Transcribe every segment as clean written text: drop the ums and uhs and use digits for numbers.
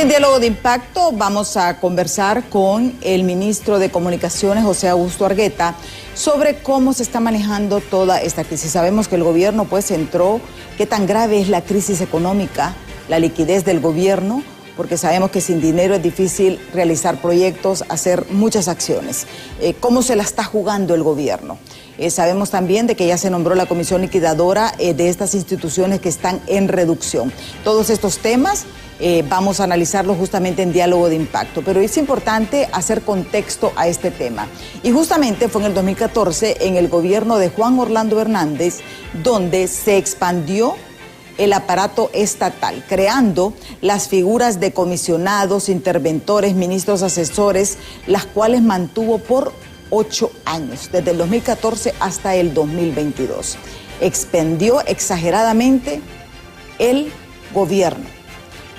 en Diálogo de Impacto vamos a conversar con el ministro de Comunicaciones, José Augusto Argueta, sobre cómo se está manejando toda esta crisis. Sabemos que el gobierno pues entró, qué tan grave es la crisis económica, la liquidez del gobierno, porque sabemos que sin dinero es difícil realizar proyectos, hacer muchas acciones. ¿Cómo se la está jugando el gobierno? Sabemos también de que ya se nombró la comisión liquidadora de estas instituciones que están en reducción. Todos estos temas vamos a analizarlos justamente en Diálogo de Impacto, pero es importante hacer contexto a este tema. Y justamente fue en el 2014, en el gobierno de Juan Orlando Hernández, donde se expandió el aparato estatal, creando las figuras de comisionados, interventores, ministros asesores, las cuales mantuvo por 8 años, desde el 2014 hasta el 2022. Expendió exageradamente el gobierno.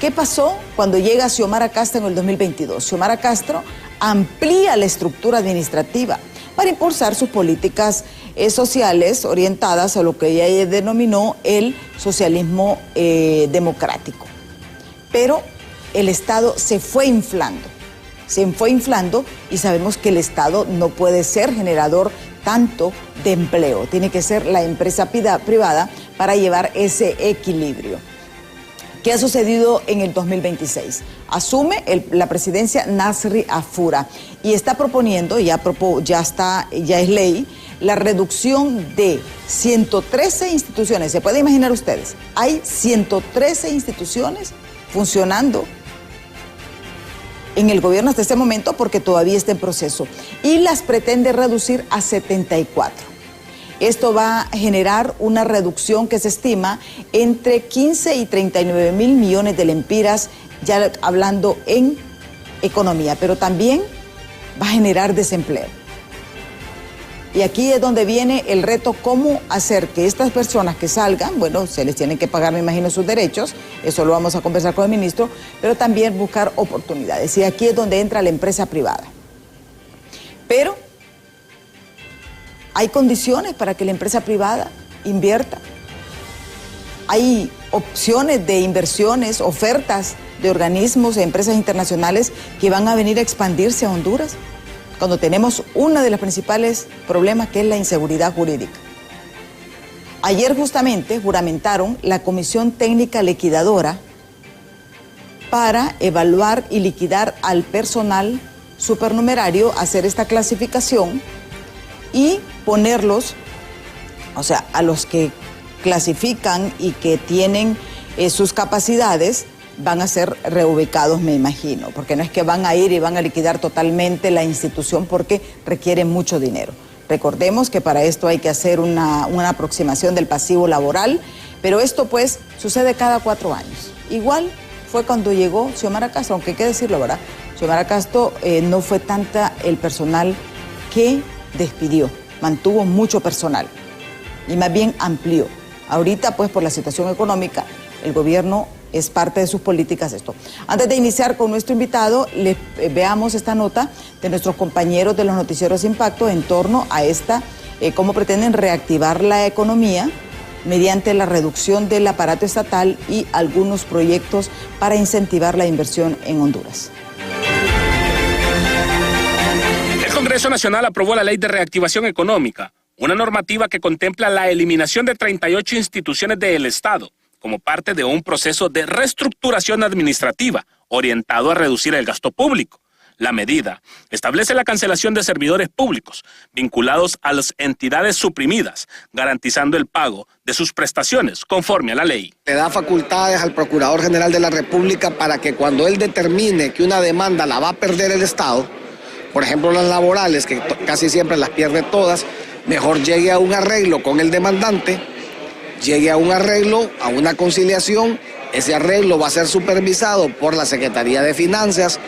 ¿Qué pasó cuando llega Xiomara Castro en el 2022? Xiomara Castro amplía la estructura administrativa para impulsar sus políticas sociales orientadas a lo que ella denominó el socialismo democrático. Pero el Estado se fue inflando y sabemos que el Estado no puede ser generador tanto de empleo, tiene que ser la empresa privada para llevar ese equilibrio. ¿Qué ha sucedido en el 2026? Asume la presidencia Nasri Afura y está proponiendo, ya es ley, la reducción de 113 instituciones. ¿Se pueden imaginar ustedes? Hay 113 instituciones funcionando en el gobierno hasta este momento porque todavía está en proceso y las pretende reducir a 74. Esto va a generar una reducción que se estima entre 15 y 39 mil millones de lempiras, ya hablando en economía, pero también va a generar desempleo. Y aquí es donde viene el reto, cómo hacer que estas personas que salgan, bueno, se les tienen que pagar, me imagino, sus derechos, eso lo vamos a conversar con el ministro, pero también buscar oportunidades. Y aquí es donde entra la empresa privada. Pero hay condiciones para que la empresa privada invierta. Hay opciones de inversiones, ofertas de organismos, de empresas internacionales que van a venir a expandirse a Honduras, cuando tenemos uno de los principales problemas, que es la inseguridad jurídica. Ayer justamente juramentaron la Comisión Técnica Liquidadora para evaluar y liquidar al personal supernumerario, hacer esta clasificación y ponerlos, o sea, a los que clasifican y que tienen sus capacidades, van a ser reubicados, me imagino, porque no es que van a ir y van a liquidar totalmente la institución porque requiere mucho dinero. Recordemos que para esto hay que hacer una aproximación del pasivo laboral, pero esto pues sucede cada 4 años. Igual fue cuando llegó Xiomara Castro, aunque hay que decirlo, ¿verdad? Xiomara Castro no fue tanta el personal que despidió, mantuvo mucho personal y más bien amplió. Ahorita pues por la situación económica, el gobierno es parte de sus políticas esto. Antes de iniciar con nuestro invitado, veamos esta nota de nuestros compañeros de los noticieros Impacto en torno a cómo pretenden reactivar la economía mediante la reducción del aparato estatal y algunos proyectos para incentivar la inversión en Honduras. El Congreso Nacional aprobó la Ley de Reactivación Económica, una normativa que contempla la eliminación de 38 instituciones del Estado, como parte de un proceso de reestructuración administrativa orientado a reducir el gasto público. La medida establece la cancelación de servidores públicos vinculados a las entidades suprimidas, garantizando el pago de sus prestaciones conforme a la ley. Le da facultades al Procurador General de la República para que cuando él determine que una demanda la va a perder el Estado, por ejemplo las laborales, que casi siempre las pierde todas, mejor llegue a un arreglo con el demandante, llegue a un arreglo, a una conciliación. Ese arreglo va a ser supervisado por la Secretaría de Finanzas,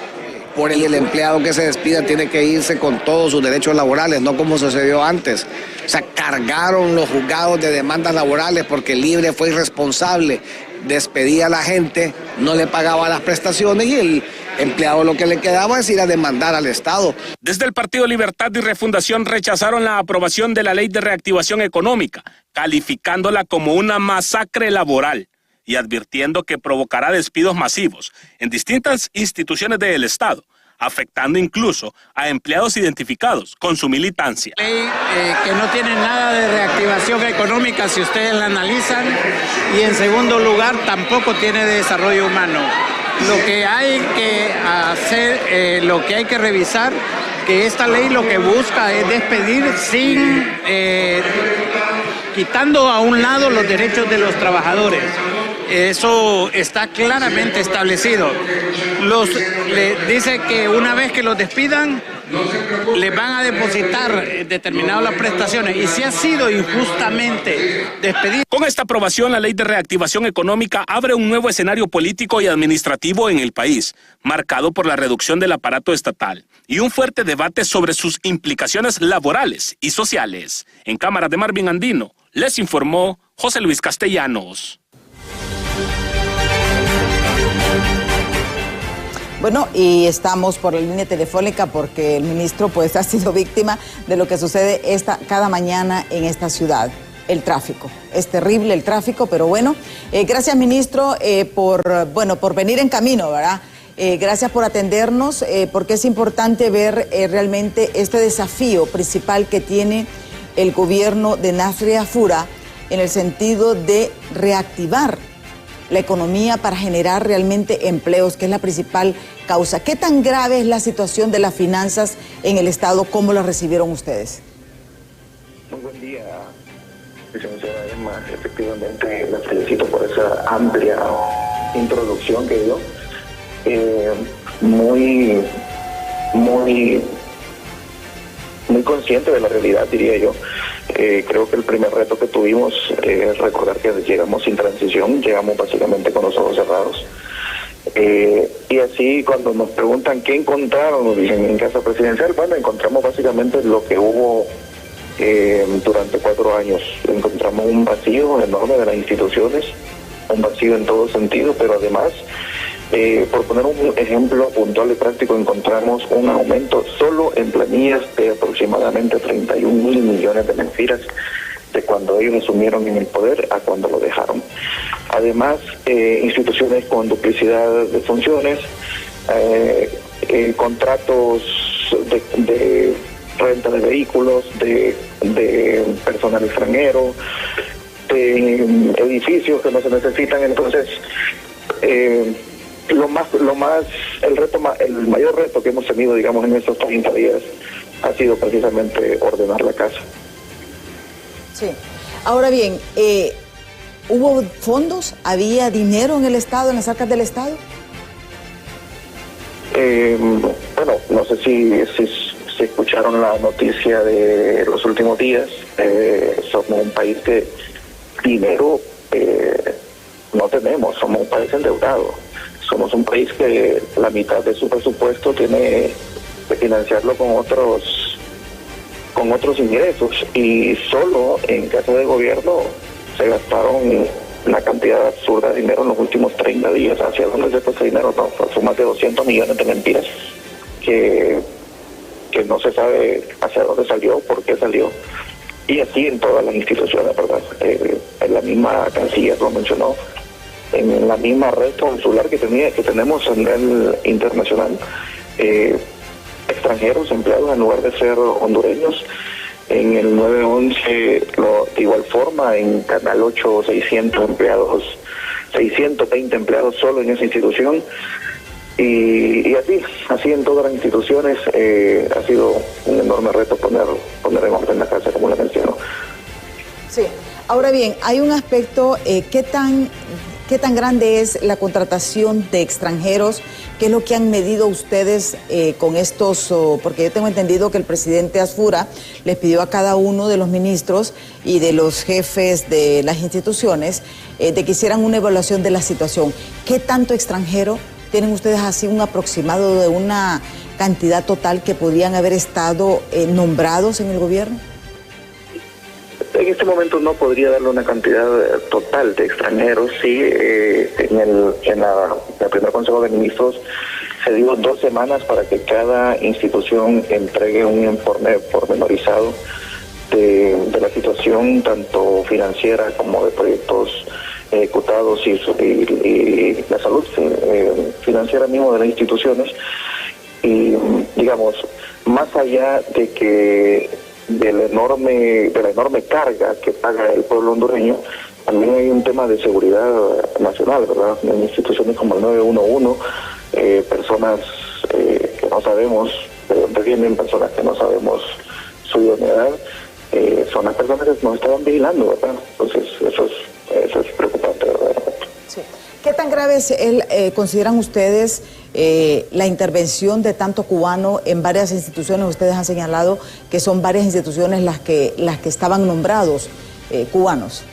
por el empleado que se despida tiene que irse con todos sus derechos laborales, no como sucedió antes. O sea, cargaron los juzgados de demandas laborales porque Libre fue irresponsable, despedía a la gente, no le pagaba las prestaciones y el empleado lo que le quedaba es ir a demandar al Estado. Desde el Partido Libertad y Refundación rechazaron la aprobación de la Ley de Reactivación Económica, calificándola como una masacre laboral. y advirtiendo que provocará despidos masivos en distintas instituciones del Estado, afectando incluso a empleados identificados con su militancia. Ley que no tiene nada de reactivación económica si ustedes la analizan, y en segundo lugar tampoco tiene de desarrollo humano. Lo que hay que hacer, lo que hay que revisar, que esta ley lo que busca es despedir sin quitando a un lado los derechos de los trabajadores. Eso está claramente establecido. Le dice que una vez que los despidan, les van a depositar determinadas las prestaciones, y si ha sido injustamente despedido. Con esta aprobación, la Ley de Reactivación Económica abre un nuevo escenario político y administrativo en el país, marcado por la reducción del aparato estatal y un fuerte debate sobre sus implicaciones laborales y sociales. En Cámara de Marvin Andino, les informó José Luis Castellanos. Bueno, y estamos por la línea telefónica porque el ministro pues ha sido víctima de lo que sucede cada mañana en esta ciudad. El tráfico. Es terrible el tráfico, pero bueno, gracias ministro por venir en camino, ¿verdad? Gracias por atendernos, porque es importante ver realmente este desafío principal que tiene el gobierno de Nasria Fura en el sentido de reactivar la economía para generar realmente empleos, que es la principal causa. ¿Qué tan grave es la situación de las finanzas en el Estado? ¿Cómo lo recibieron ustedes? Muy buen día, licenciada Emma. Efectivamente, la felicito por esa amplia introducción que dio. Muy consciente de la realidad, diría yo. Creo que el primer reto que tuvimos es recordar que llegamos sin transición, llegamos básicamente con los ojos cerrados. Y así cuando nos preguntan qué encontraron, nos dicen en Casa Presidencial, bueno, encontramos básicamente lo que hubo durante 4 años. Encontramos un vacío enorme de las instituciones, un vacío en todo sentido, pero además, por poner un ejemplo puntual y práctico, encontramos un aumento solo en planillas de aproximadamente 31.000 millones de lempiras de cuando ellos asumieron en el poder a cuando lo dejaron. Además, instituciones con duplicidad de funciones, contratos de renta de vehículos, de personal extranjero, de edificios que no se necesitan. Entonces, el mayor reto que hemos tenido, digamos, en estos 30 días ha sido precisamente ordenar la casa. Sí. Ahora bien, ¿hubo fondos? ¿Había dinero en el Estado, en las arcas del Estado? Bueno, no sé si escucharon la noticia de los últimos días. Somos un país que dinero no tenemos, somos un país endeudado. Somos un país que la mitad de su presupuesto tiene que financiarlo con otros ingresos, y solo en casa de gobierno se gastaron una cantidad absurda de dinero en los últimos 30 días. ¿Hacia dónde se fue ese dinero? No, son más de 200 millones de mentiras que no se sabe hacia dónde salió, por qué salió, y así en todas las instituciones, ¿verdad? En la misma Canciller lo mencionó, en la misma red consular que tenemos a nivel internacional, extranjeros empleados en lugar de ser hondureños. En el 911, de igual forma, en Canal 8, 620 empleados solo en esa institución, y así en todas las instituciones. Ha sido un enorme reto poner en orden la casa, como le menciono. Sí. Ahora bien, hay un aspecto, ¿qué tan grande es la contratación de extranjeros? ¿Qué es lo que han medido ustedes con estos? Porque yo tengo entendido que el presidente Asfura les pidió a cada uno de los ministros y de los jefes de las instituciones de que hicieran una evaluación de la situación. ¿Qué tanto extranjero tienen ustedes, así un aproximado de una cantidad total que podrían haber estado nombrados en el gobierno? En este momento no podría darle una cantidad total de extranjeros. Sí, en el primer Consejo de Ministros se dio 2 semanas para que cada institución entregue un informe pormenorizado de la situación tanto financiera como de proyectos ejecutados y la salud financiera mismo de las instituciones. Y digamos, más allá de la enorme carga que paga el pueblo hondureño, también hay un tema de seguridad nacional, ¿verdad? En instituciones como el 911, personas que no sabemos de dónde vienen, personas que no sabemos su idoneidad, son las personas que nos estaban vigilando, ¿verdad? Entonces eso es preocupante, ¿verdad? Sí. ¿Qué tan grave consideran ustedes la intervención de tanto cubano en varias instituciones? Ustedes han señalado que son varias instituciones las que estaban nombrados cubanos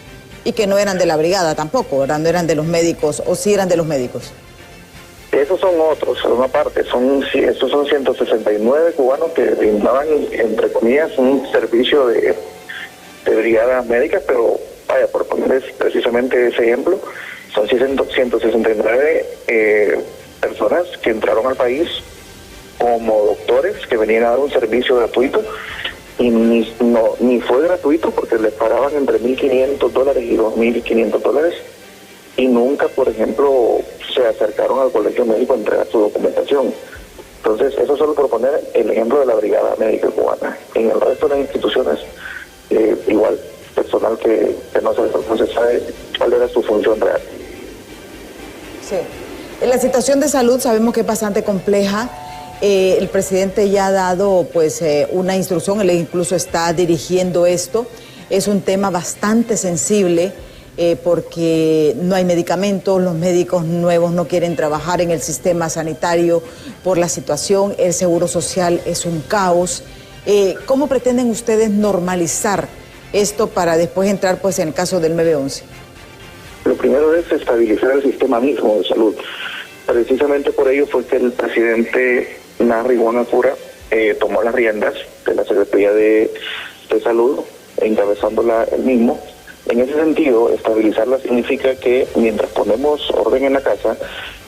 y que no eran de la brigada tampoco, ¿verdad? No eran de los médicos, o sí eran de los médicos. Esos son otros, son una parte, estos son 169 cubanos que brindaban, entre comillas, un servicio de brigadas médicas, pero vaya, por ponerles precisamente ese ejemplo, son 169 personas que entraron al país como doctores que venían a dar un servicio gratuito, y ni fue gratuito porque les pagaban entre $1.500 y $2.500, y nunca, por ejemplo, se acercaron al colegio médico a entregar su documentación. Entonces, eso solo por poner el ejemplo de la brigada médica cubana. En el resto de las instituciones, igual, personal que no se sabe cuál era su función real. Sí. La situación de salud sabemos que es bastante compleja. El presidente ya ha dado una instrucción, él incluso está dirigiendo esto. Es un tema bastante sensible porque no hay medicamentos, los médicos nuevos no quieren trabajar en el sistema sanitario por la situación, el seguro social es un caos. ¿Cómo pretenden ustedes normalizar esto para después entrar en el caso del 911? Lo primero es estabilizar el sistema mismo de salud. Precisamente por ello fue que el presidente Narri Guanacura tomó las riendas de la Secretaría de Salud, encabezándola él mismo. En ese sentido, estabilizarla significa que mientras ponemos orden en la casa,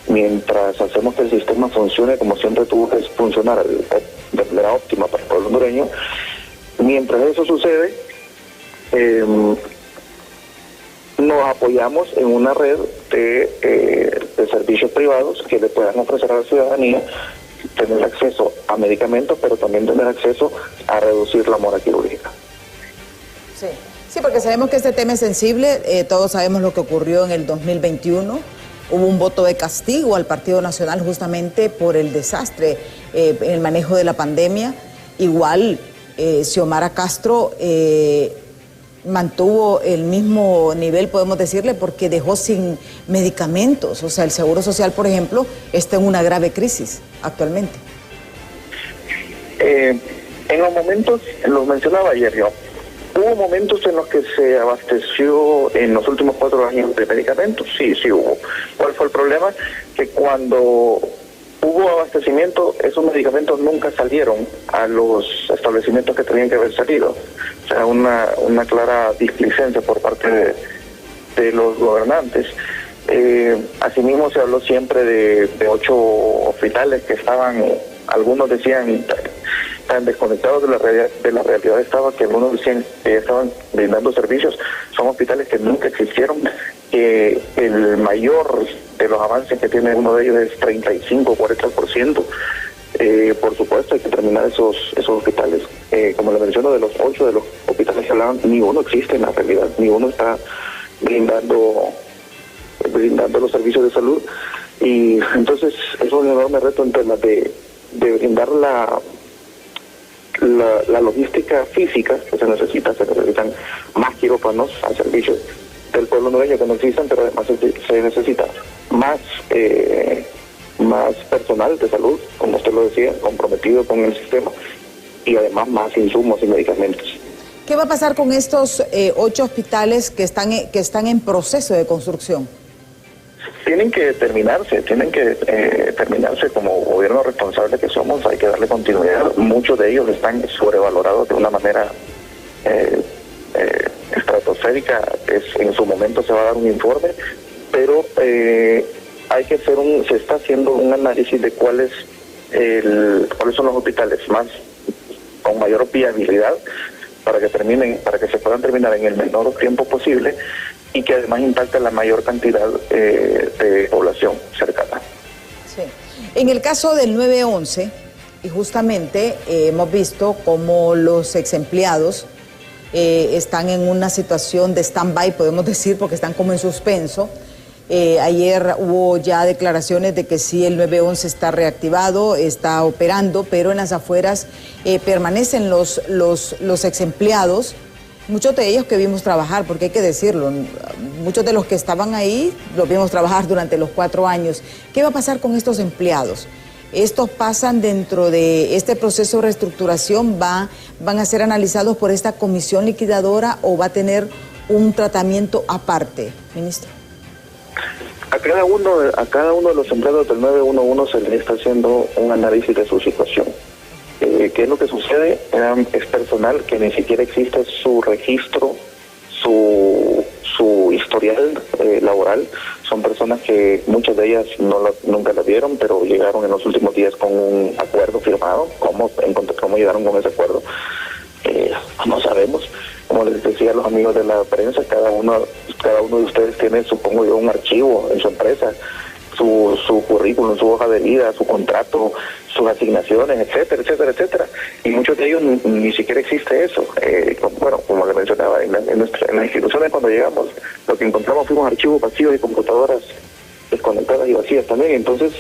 mientras hacemos que el sistema funcione como siempre tuvo que funcionar de manera óptima para el pueblo hondureño, mientras eso sucede, nos apoyamos en una red de servicios privados que le puedan ofrecer a la ciudadanía tener acceso a medicamentos, pero también tener acceso a reducir la mora quirúrgica. Sí, porque sabemos que este tema es sensible, todos sabemos lo que ocurrió en el 2021, hubo un voto de castigo al Partido Nacional justamente por el desastre en el manejo de la pandemia. Igual, Xiomara Castro mantuvo el mismo nivel, podemos decirle, porque dejó sin medicamentos. O sea, el Seguro Social, por ejemplo, está en una grave crisis actualmente. En los momentos, los mencionaba ayer yo, hubo momentos en los que se abasteció en los últimos 4 años de medicamentos, sí hubo. ¿Cuál fue el problema? Que cuando hubo abastecimiento, esos medicamentos nunca salieron a los establecimientos que tenían que haber salido. O sea, una clara displicencia por parte de los gobernantes. Asimismo se habló siempre de 8 hospitales que estaban, algunos decían tan desconectados de la realidad estaba que algunos decían que estaban brindando servicios. Son hospitales que nunca existieron, que el mayor de los avances que tiene uno de ellos es 35-40%. Por supuesto hay que terminar esos hospitales. Como le menciono, de los 8 de los hospitales que hablaban, ni uno existe en la realidad, ni uno está brindando los servicios de salud. Y entonces es un enorme reto en temas de brindar la logística física que se necesitan más quirófanos al servicio del pueblo hondureño que no existen, pero además se necesita más personal de salud, como usted lo decía, comprometido con el sistema, y además más insumos y medicamentos. ¿Qué va a pasar con estos 8 hospitales que están en proceso de construcción? Tienen que terminarse como gobierno responsable que somos, hay que darle continuidad. Muchos de ellos están sobrevalorados de una manera estratosférica. En su momento se va a dar un informe, pero hay que se está haciendo un análisis de cuáles son los hospitales con mayor viabilidad para que se puedan terminar en el menor tiempo posible, y que además impacta la mayor cantidad de población cercana. Sí. En el caso del 911, y justamente hemos visto cómo los ex empleados están en una situación de stand-by, podemos decir, porque están como en suspenso. Ayer hubo ya declaraciones de que sí, el 911 está reactivado, está operando, pero en las afueras permanecen los ex empleados, muchos de ellos que vimos trabajar, porque hay que decirlo, muchos de los que estaban ahí los vimos trabajar durante los 4 años. ¿Qué va a pasar con estos empleados? ¿Estos pasan dentro de este proceso de reestructuración? ¿Van a ser analizados por esta comisión liquidadora o va a tener un tratamiento aparte, ministro? A cada uno de los empleados del 911 se le está haciendo un análisis de su situación. ¿Qué es lo que sucede? Es personal que ni siquiera existe su registro, su historial laboral. Son personas que muchas de ellas nunca la vieron, pero llegaron en los últimos días con un acuerdo firmado. ¿Cómo llegaron con ese acuerdo? No sabemos. Como les decía a los amigos de la prensa, cada uno de ustedes tiene, supongo yo, un archivo en su empresa, su currículum, su hoja de vida, su contrato, sus asignaciones, etcétera, etcétera, etcétera. Y muchos de ellos ni siquiera existe eso. Como le mencionaba, en las instituciones cuando llegamos, lo que encontramos fuimos archivos vacíos y computadoras desconectadas y vacías también. Entonces,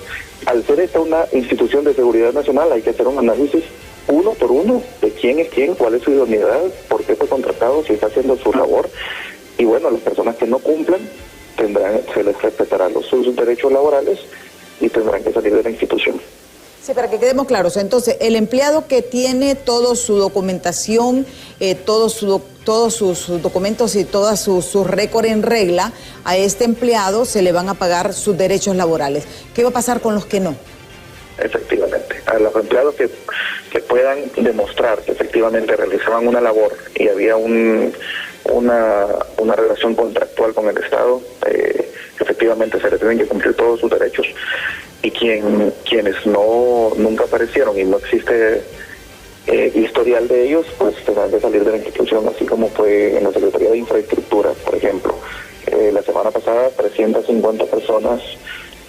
al ser esta una institución de seguridad nacional, hay que hacer un análisis uno por uno de quién es quién, cuál es su idoneidad, por qué fue contratado, si está haciendo su labor. Y bueno, las personas que no cumplan se les respetarán sus derechos laborales y tendrán que salir de la institución. Sí, para que quedemos claros, entonces, el empleado que tiene toda su documentación, todos sus documentos y toda su récord en regla, a este empleado se le van a pagar sus derechos laborales. ¿Qué va a pasar con los que no? Efectivamente, a los empleados que puedan demostrar que efectivamente realizaban una labor y había una relación contractual con el Estado, efectivamente se les tienen que cumplir todos sus derechos, y quienes nunca aparecieron y no existe historial de ellos, pues tendrán que salir de la institución, así como fue en la Secretaría de Infraestructura, por ejemplo. La semana pasada 350 personas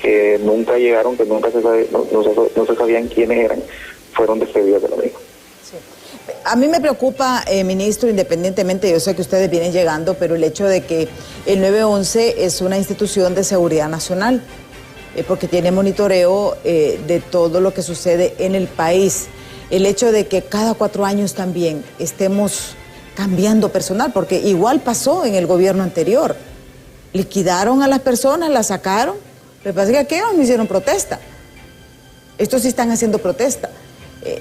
que nunca llegaron, que nunca no se sabían quiénes eran, fueron despedidas de lo mismo. Sí. A mí me preocupa, ministro, independientemente, yo sé que ustedes vienen llegando, pero el hecho de que el 911 es una institución de seguridad nacional, porque tiene monitoreo de todo lo que sucede en el país. El hecho de que cada 4 años también estemos cambiando personal, porque igual pasó en el gobierno anterior. Liquidaron a las personas, las sacaron. Lo que pasa es que aquellos no hicieron protesta. Estos sí están haciendo protesta.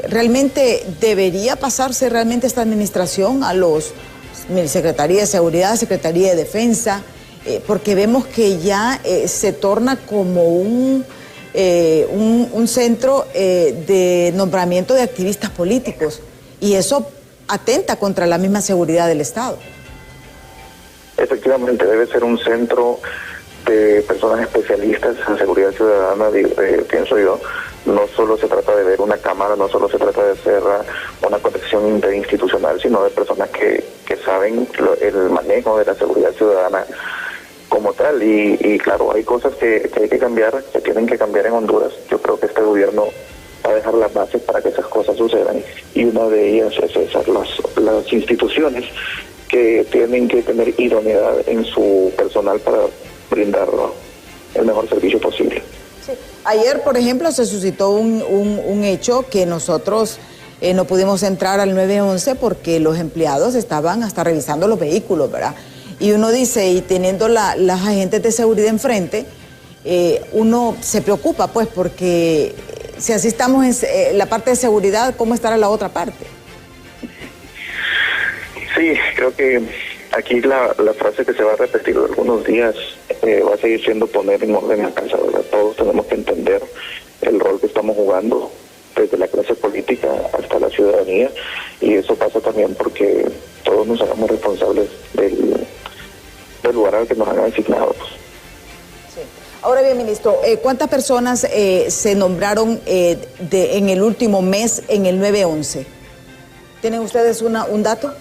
¿Realmente debería pasarse realmente esta administración a los Secretaría de Seguridad, Secretaría de Defensa? Porque vemos que ya se torna como un centro de nombramiento de activistas políticos, y eso atenta contra la misma seguridad del Estado. Efectivamente, debe ser un centro de personas especialistas en seguridad ciudadana, pienso yo. No solo se trata de ver una cámara, no solo se trata de hacer una protección interinstitucional, sino de personas que saben el manejo de la seguridad ciudadana como tal. Y claro, hay cosas que hay que cambiar, que tienen que cambiar en Honduras. Yo creo que este gobierno va a dejar las bases para que esas cosas sucedan, y una de ellas es esas, las instituciones que tienen que tener idoneidad en su personal para brindar el mejor servicio posible. Sí. Ayer, por ejemplo, se suscitó un hecho que nosotros no pudimos entrar al 911 porque los empleados estaban hasta revisando los vehículos, ¿verdad? Y uno dice, y teniendo las agentes de seguridad enfrente, uno se preocupa, pues, porque si así estamos en la parte de seguridad, ¿cómo estará la otra parte? Sí, creo que aquí la frase que se va a repetir de algunos días va a seguir siendo poner en orden la casa, ¿verdad? Todos tenemos que entender el rol que estamos jugando, desde la clase política hasta la ciudadanía, y eso pasa también porque todos nos hagamos responsables del lugar al que nos han asignado. Sí. Ahora bien, ministro, ¿cuántas personas se nombraron en el último mes en el 911? ¿Tienen ustedes un dato?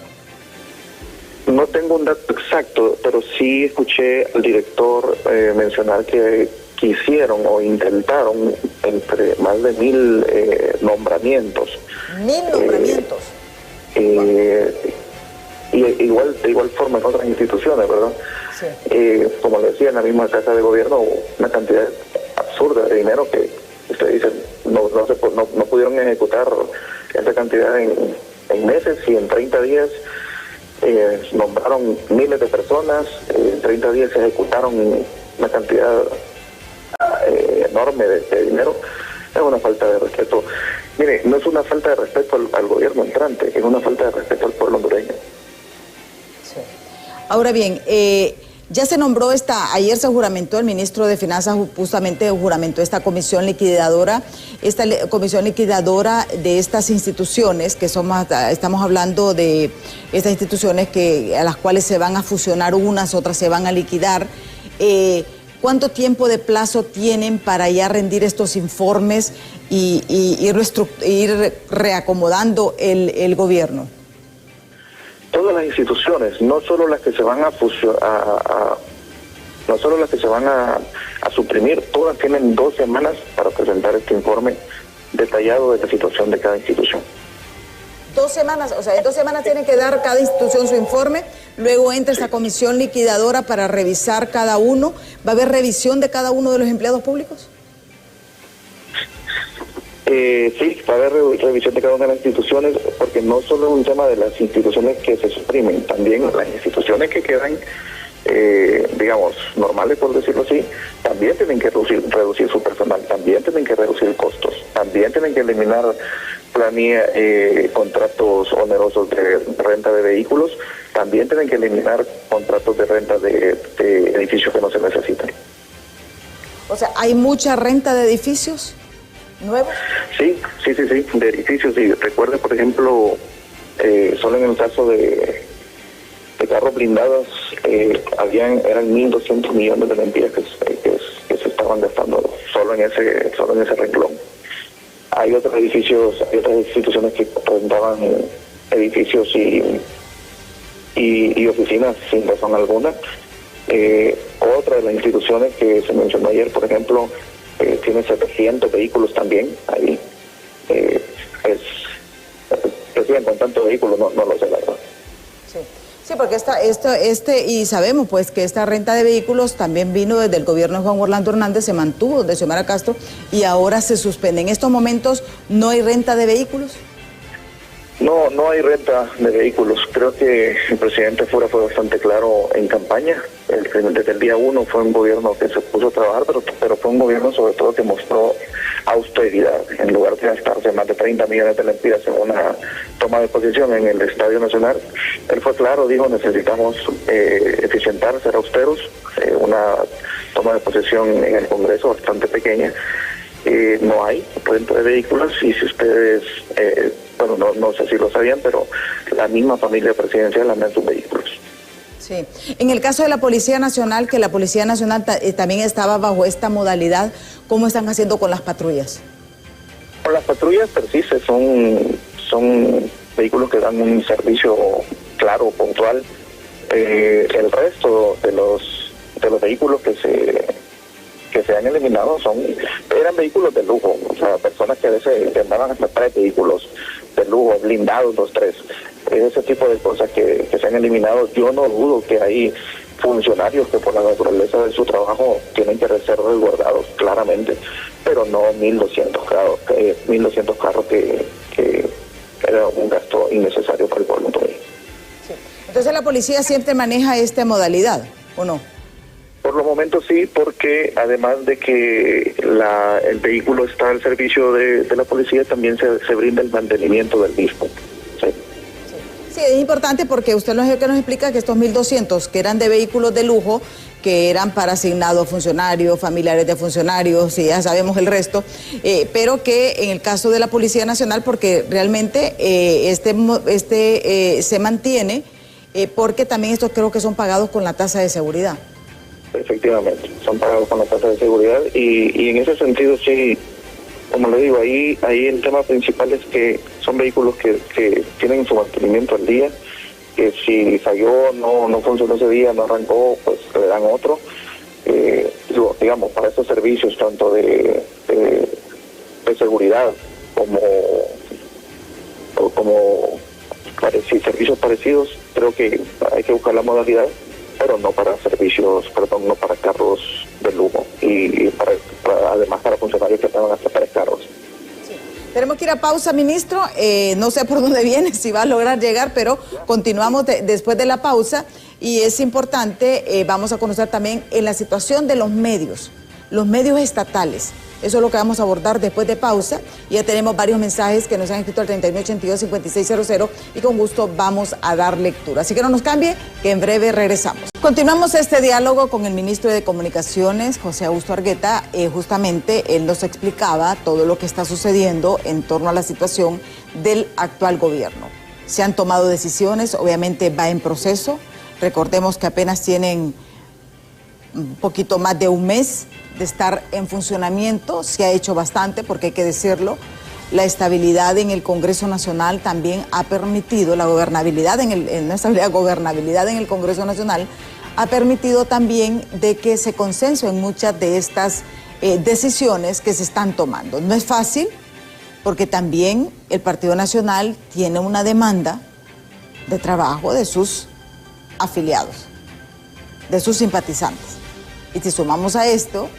No tengo un dato exacto, pero sí escuché al director mencionar que hicieron o intentaron entre más de 1000 nombramientos. 1000 nombramientos. Y de igual forma en otras instituciones, ¿verdad? Sí. Como le decía, en la misma Casa de Gobierno, una cantidad absurda de dinero que usted dice no pudieron ejecutar esa cantidad en meses, y en 30 días nombraron miles de personas, en 30 días se ejecutaron una cantidad enorme de dinero. Es una falta de respeto. Mire, no es una falta de respeto al gobierno entrante, es una falta de respeto al pueblo hondureño. Sí. Ahora bien, ya se nombró ayer se juramentó, el ministro de Finanzas justamente juramentó esta comisión liquidadora de estas instituciones, que estamos hablando de estas instituciones a las cuales se van a fusionar unas, otras se van a liquidar. ¿Cuánto tiempo de plazo tienen para ya rendir estos informes y ir reacomodando el gobierno? Todas las instituciones, no solo las que se van a suprimir, todas tienen 2 semanas para presentar este informe detallado de la situación de cada institución. 2 semanas, o sea, en 2 semanas tiene que dar cada institución su informe, luego entra esa comisión liquidadora para revisar cada uno. ¿Va a haber revisión de cada uno de los empleados públicos? Sí, va a haber revisión de cada una de las instituciones, porque no solo es un tema de las instituciones que se suprimen, también las instituciones que quedan, digamos, normales, por decirlo así, también tienen que reducir su personal, también tienen que reducir costos, también tienen que eliminar planilla, contratos onerosos de renta de vehículos, también tienen que eliminar contratos de renta de edificios que no se necesitan. O sea, ¿hay mucha renta de edificios nuevos? Sí, de edificios. Y recuerde, por ejemplo, solo en el caso de carros blindados, eran 1.200 millones de lempiras que se estaban gastando solo en ese renglón. Hay otros edificios, hay otras instituciones que rentaban edificios y oficinas sin razón alguna. Otra de las instituciones que se mencionó ayer, por ejemplo, tiene 700 vehículos también ahí. Que sigan con tantos vehículos, no lo sé, la verdad. Sí, porque y sabemos pues que esta renta de vehículos también vino desde el gobierno de Juan Orlando Hernández, se mantuvo de Xiomara Castro y ahora se suspende. En estos momentos no hay renta de vehículos. No hay renta de vehículos. Creo que el presidente Fura fue bastante claro en campaña. Desde el día 1 fue un gobierno que se puso a trabajar, pero fue un gobierno sobre todo que mostró austeridad. En lugar de gastarse más de 30 millones de lempiras en una toma de posición en el Estadio Nacional, él fue claro, dijo, necesitamos eficientar, ser austeros, una toma de posesión en el Congreso bastante pequeña. No hay renta de vehículos, y si ustedes, no sé si lo sabían, pero la misma familia presidencial anda en sus vehículos. Sí. En el caso de la Policía Nacional, que la Policía Nacional también estaba bajo esta modalidad, ¿cómo están haciendo con las patrullas? Con las patrullas per sí son vehículos que dan un servicio claro, puntual. El resto de los vehículos que se han eliminado eran vehículos de lujo, o sea, personas que a veces andaban hasta 3 vehículos de lujo, blindados, 2, 3. Ese tipo de cosas que se han eliminado. Yo no dudo que hay funcionarios que por la naturaleza de su trabajo tienen que ser resguardados, claramente, pero no 1.200 carros que era un gasto innecesario para el pueblo. Sí. Entonces la policía siempre maneja esta modalidad, ¿o no? Por los momentos sí, porque además de que el vehículo está al servicio de la policía, también se brinda el mantenimiento del mismo. Sí, es importante porque usted nos explica que estos 1.200 que eran de vehículos de lujo, que eran para asignados funcionarios, familiares de funcionarios, y ya sabemos el resto, pero que en el caso de la Policía Nacional, porque realmente se mantiene, porque también estos creo que son pagados con la tasa de seguridad. Efectivamente, son pagados con la tasa de seguridad y en ese sentido sí, como le digo, ahí el tema principal es que son vehículos que tienen su mantenimiento al día, que si falló, no funcionó ese día, no arrancó, pues le dan otro. Digamos, para estos servicios, tanto de seguridad como servicios parecidos, creo que hay que buscar la modalidad, pero no para no para carros de lujo y además para funcionarios que tengan hasta 3 carros. Tenemos que ir a pausa, ministro. No sé por dónde viene, si va a lograr llegar, pero continuamos después de la pausa. Y es importante, vamos a conocer también en la situación de los medios estatales. Eso es lo que vamos a abordar después de pausa. Ya tenemos varios mensajes que nos han escrito al 3982-5600 y con gusto vamos a dar lectura. Así que no nos cambie, que en breve regresamos. Continuamos este diálogo con el ministro de Comunicaciones, José Augusto Argueta. Justamente él nos explicaba todo lo que está sucediendo en torno a la situación del actual gobierno. Se han tomado decisiones, obviamente va en proceso. Recordemos que apenas tienen un poquito más de un mes de estar en funcionamiento. Se ha hecho bastante, porque hay que decirlo. La estabilidad en el Congreso Nacional también ha permitido, la gobernabilidad en el Congreso Nacional ha permitido también de que se consensuen muchas de estas decisiones que se están tomando. No es fácil, porque también el Partido Nacional tiene una demanda de trabajo de sus afiliados, de sus simpatizantes. Y si sumamos a esto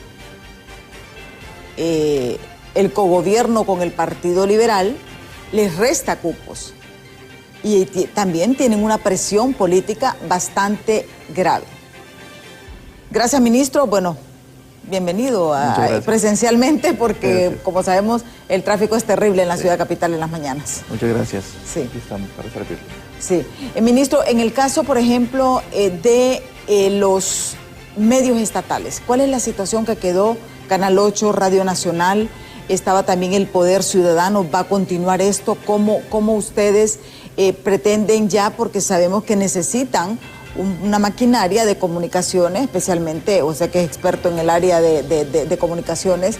el cogobierno con el Partido Liberal, les resta cupos. Y también tienen una presión política bastante grave. Gracias, ministro. Bueno, bienvenido presencialmente, porque como sabemos, el tráfico es terrible en la ciudad capital en las mañanas. Muchas gracias. Sí. Aquí estamos para servirle. Sí. Ministro, en el caso, por ejemplo, de los medios estatales, ¿cuál es la situación que quedó? Canal 8, Radio Nacional, estaba también El Poder Ciudadano. ¿Va a continuar esto? ¿Cómo ustedes pretenden ya? Porque sabemos que necesitan una maquinaria de comunicaciones, especialmente, o sea, que es experto en el área de comunicaciones,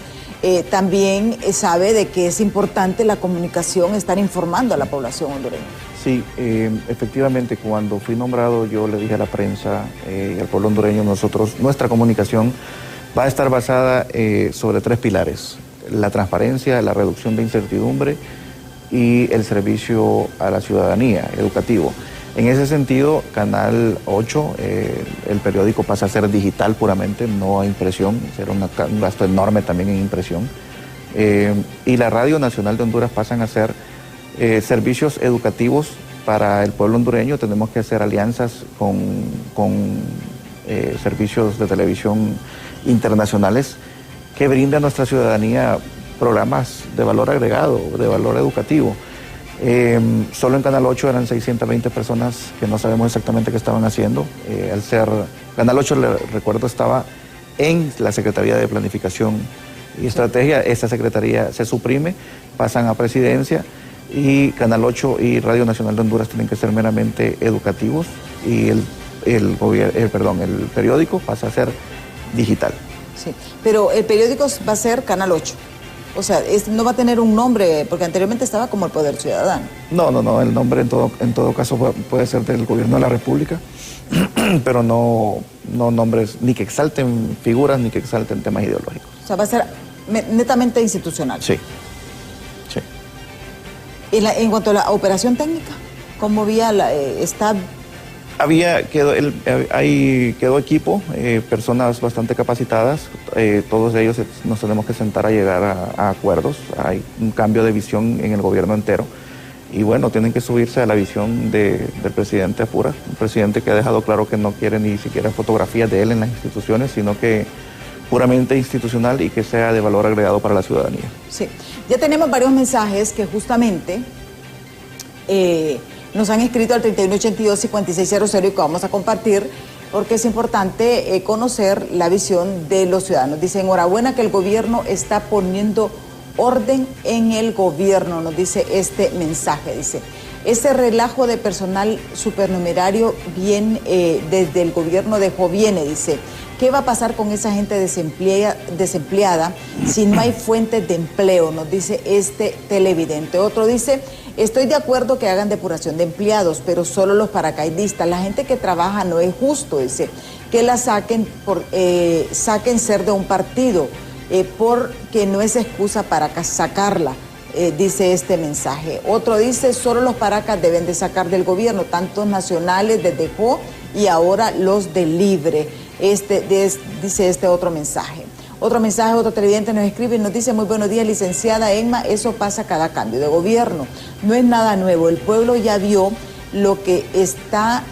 también sabe de que es importante la comunicación, estar informando a la población hondureña. Sí, efectivamente, cuando fui nombrado yo le dije a la prensa y al pueblo hondureño, nuestra comunicación va a estar basada sobre 3 pilares: la transparencia, la reducción de incertidumbre y el servicio a la ciudadanía educativo. En ese sentido, Canal 8, el periódico pasa a ser digital puramente, no a impresión, será un gasto enorme también en impresión. Y la Radio Nacional de Honduras pasan a ser servicios educativos para el pueblo hondureño. Tenemos que hacer alianzas con servicios de televisión internacionales que brindan a nuestra ciudadanía programas de valor agregado, de valor educativo. Solo en Canal 8 eran 620 personas que no sabemos exactamente qué estaban haciendo. Canal 8, le recuerdo, estaba en la Secretaría de Planificación y Estrategia. Esta secretaría se suprime, pasan a Presidencia, y Canal 8 y Radio Nacional de Honduras tienen que ser meramente educativos, y el periódico pasa a ser digital. Sí, pero el periódico va a ser Canal 8. O sea, no va a tener un nombre, porque anteriormente estaba como El Poder Ciudadano. No, el nombre en todo caso puede ser del Gobierno de la República, pero no nombres ni que exalten figuras ni que exalten temas ideológicos. O sea, va a ser netamente institucional. Sí. En cuanto a la operación técnica, ¿cómo está? Quedó equipo, personas bastante capacitadas, todos ellos nos tenemos que sentar a llegar a acuerdos. Hay un cambio de visión en el gobierno entero, y bueno, tienen que subirse a la visión del presidente Apura, un presidente que ha dejado claro que no quiere ni siquiera fotografías de él en las instituciones, sino que puramente institucional y que sea de valor agregado para la ciudadanía. Sí, ya tenemos varios mensajes que justamente nos han escrito al 3982-5600 y que vamos a compartir, porque es importante conocer la visión de los ciudadanos. Dice: enhorabuena que el gobierno está poniendo orden en el gobierno, nos dice este mensaje. Dice: ese relajo de personal supernumerario viene desde el gobierno de Joviene, dice. ¿Qué va a pasar con esa gente desempleada si no hay fuentes de empleo? Nos dice este televidente. Otro dice: Estoy de acuerdo que hagan depuración de empleados, pero solo los paracaidistas. La gente que trabaja no es justo, dice, que la saquen ser de un partido, porque no es excusa para sacarla, dice este mensaje. Otro dice, solo los paracas deben de sacar del gobierno, tantos nacionales desde Jo y ahora los de Libre. Dice este otro mensaje. Otro mensaje, otro televidente nos escribe y nos dice, muy buenos días, licenciada Emma, eso pasa cada cambio de gobierno. No es nada nuevo, el pueblo ya vio lo que está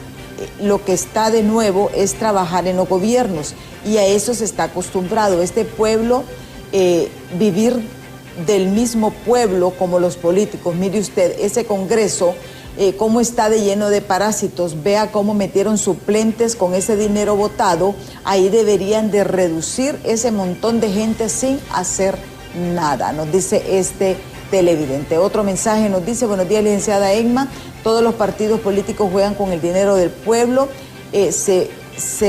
de nuevo es trabajar en los gobiernos y a eso se está acostumbrado. Este pueblo, vivir del mismo pueblo como los políticos. Mire usted, ese Congreso, cómo está de lleno de parásitos, vea cómo metieron suplentes con ese dinero votado, ahí deberían de reducir ese montón de gente sin hacer nada, nos dice este televidente. Otro mensaje nos dice, buenos días, licenciada Emma, todos los partidos políticos juegan con el dinero del pueblo, se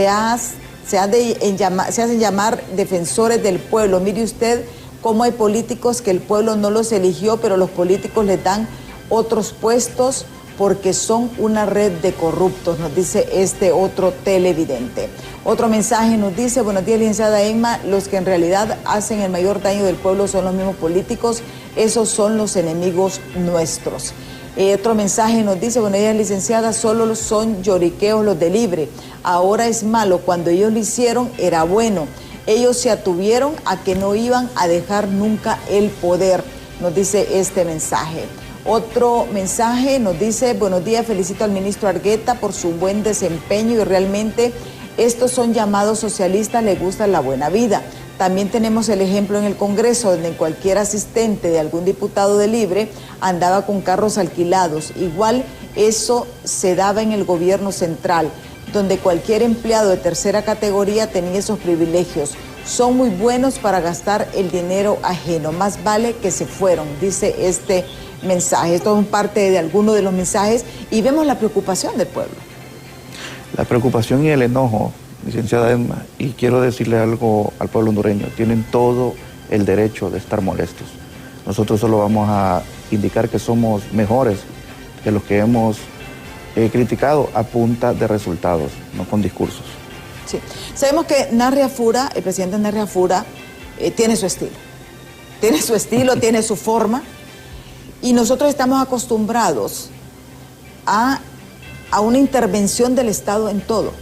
hacen llamar defensores del pueblo. Mire usted cómo hay políticos que el pueblo no los eligió, pero los políticos les dan otros puestos porque son una red de corruptos, nos dice este otro televidente. Otro mensaje nos dice, buenos días, licenciada Emma, los que en realidad hacen el mayor daño del pueblo son los mismos políticos, esos son los enemigos nuestros. Otro mensaje nos dice, buenos días, licenciada, solo son lloriqueos los de Libre, ahora es malo, cuando ellos lo hicieron era bueno, ellos se atuvieron a que no iban a dejar nunca el poder, nos dice este mensaje. Otro mensaje nos dice, buenos días, felicito al ministro Argueta por su buen desempeño y realmente estos son llamados socialistas, les gusta la buena vida. También tenemos el ejemplo en el Congreso, donde cualquier asistente de algún diputado de Libre andaba con carros alquilados. Igual eso se daba en el gobierno central, donde cualquier empleado de tercera categoría tenía esos privilegios. Son muy buenos para gastar el dinero ajeno, más vale que se fueron, dice este mensaje. Esto es parte de algunos de los mensajes y vemos la preocupación del pueblo. La preocupación y el enojo, licenciada Emma, y quiero decirle algo al pueblo hondureño, tienen todo el derecho de estar molestos. Nosotros solo vamos a indicar que somos mejores que los que hemos criticado a punta de resultados, no con discursos. Sí. Sabemos que Narria Fura, el presidente Narria Fura, tiene su estilo. Tiene su estilo, tiene su forma. Y nosotros estamos acostumbrados a una intervención del Estado en todo.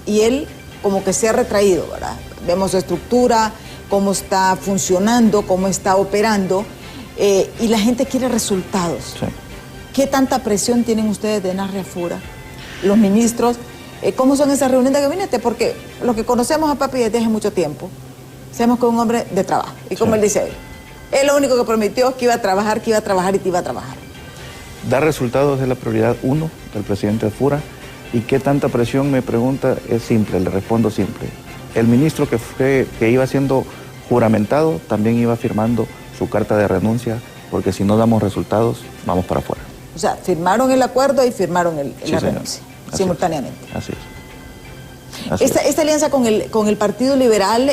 Y él como que se ha retraído, ¿verdad? Vemos su estructura, cómo está funcionando, cómo está operando, y la gente quiere resultados. Sí. ¿Qué tanta presión tienen ustedes de Narria Fura, los ministros? ¿Cómo son esas reuniones de gabinete? Porque los que conocemos a papi desde hace mucho tiempo, sabemos que es un hombre de trabajo. Y como él dice, él lo único que prometió es que iba a trabajar y que iba a trabajar. Dar resultados es la prioridad 1 del presidente Fura. ¿Y qué tanta presión? Me pregunta, es simple, le respondo simple. El ministro que iba siendo juramentado también iba firmando su carta de renuncia, porque si no damos resultados, vamos para afuera. O sea, firmaron el acuerdo y firmaron la renuncia, simultáneamente. Así es. Esta alianza con el Partido Liberal